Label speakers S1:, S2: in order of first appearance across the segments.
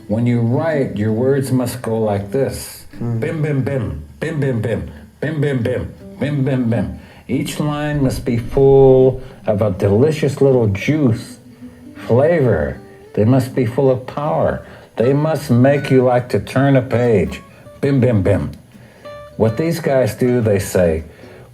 S1: When you write, your words must go like this. Bim, bim, bim, bim, bim, bim, bim, bim, bim, bim, bim, bim. Each line must be full of a delicious little juice, flavor. They must be full of power. They must make you like to turn a page. Bim, bim, bim. What these guys do, they say,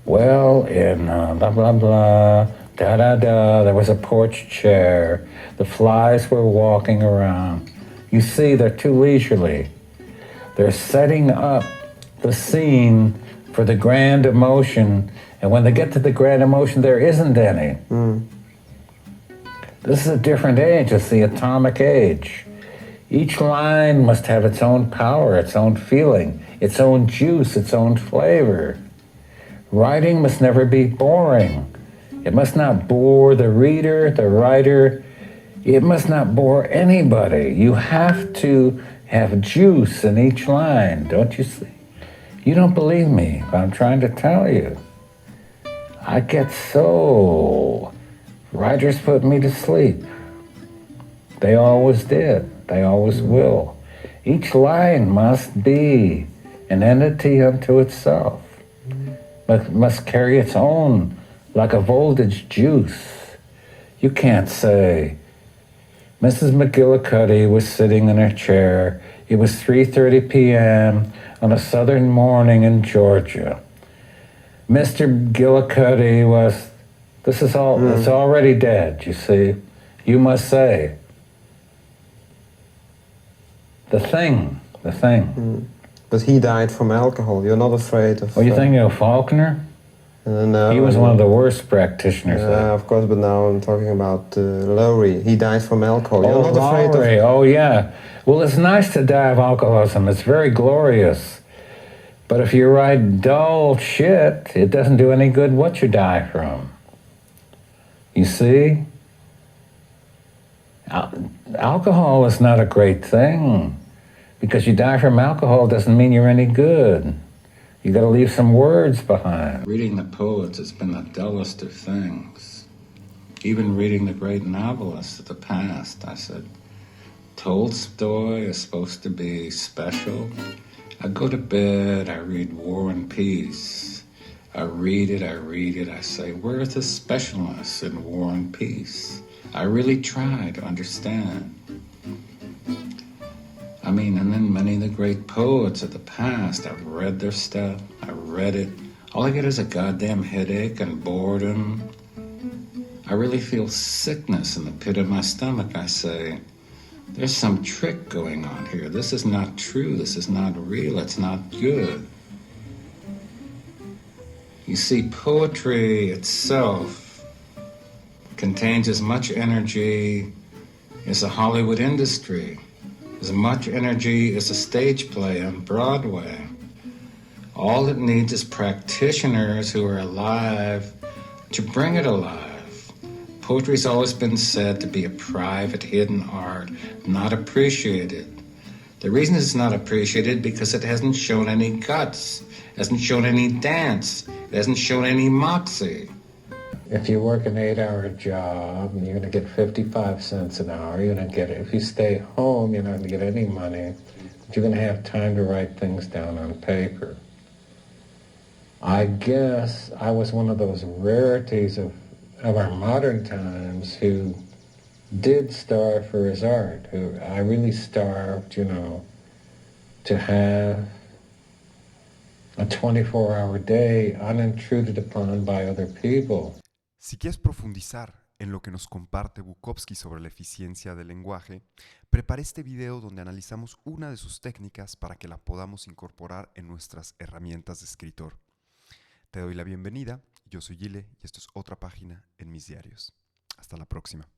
S1: well, in blah, blah, blah, da, da, da, there was a porch chair. The flies were walking around. You see, they're too leisurely. They're setting up the scene for the grand emotion, and when they get to the grand emotion, there isn't any. This is a different age. It's the atomic age. Each line must have its own power, its own feeling, its own juice, its own flavor. Writing must never be boring. It must not bore the reader, the writer. It must not bore anybody. You have to have juice in each line, don't you see? You don't believe me, but I'm trying to tell you. I get so... Writers put me to sleep. They always did. They always will. Each line must be an entity unto itself. Must carry its own, like a voltage juice. You can't say, Mrs. McGillicuddy was sitting in her chair. It was 3:30 p.m. on a southern morning in Georgia. Mr. McGillicuddy was... This is all, it's already dead, you see. You must say, the thing.
S2: But he died from alcohol. You're not afraid of...
S1: Oh, you think of Faulkner?
S2: No.
S1: He was one of the worst practitioners.
S2: Of course, but now I'm talking about Lowry. He died from alcohol. You're not afraid
S1: Lowry.
S2: of...
S1: Oh, yeah. Well, it's nice to die of alcoholism. It's very glorious. But if you write dull shit, it doesn't do any good what you die from. You see? Alcohol is not a great thing. Because you die from alcohol doesn't mean you're any good. You got to leave some words behind. Reading the poets has been the dullest of things. Even reading the great novelists of the past, I said, Tolstoy is supposed to be special. I go to bed, I read War and Peace. I read it, I say, where's the specialness in War and Peace? I really try to understand. I mean, and then many of the great poets of the past, I've read their stuff, I read it. All I get is a goddamn headache and boredom. I really feel sickness in the pit of my stomach. I say, there's some trick going on here. This is not true, this is not real, it's not good. You see, poetry itself contains as much energy as the Hollywood industry. As much energy as a stage play on Broadway. All it needs is practitioners who are alive to bring it alive. Poetry's always been said to be a private, hidden art, not appreciated. The reason it's not appreciated because it hasn't shown any guts, hasn't shown any dance, it hasn't shown any moxie. If you work an 8-hour job, you're going to get 55 cents an hour. You're going to get it. If you stay home, you're not going to get any money. But you're going to have time to write things down on paper. I guess I was one of those rarities of our modern times who did starve for his art. Who I really starved, to have a 24-hour day unintruded upon by other people.
S3: Si quieres profundizar en lo que nos comparte Bukowski sobre la eficiencia del lenguaje, preparé este video donde analizamos una de sus técnicas para que la podamos incorporar en nuestras herramientas de escritor. Te doy la bienvenida, yo soy Gile y esto es otra página en mis diarios. Hasta la próxima.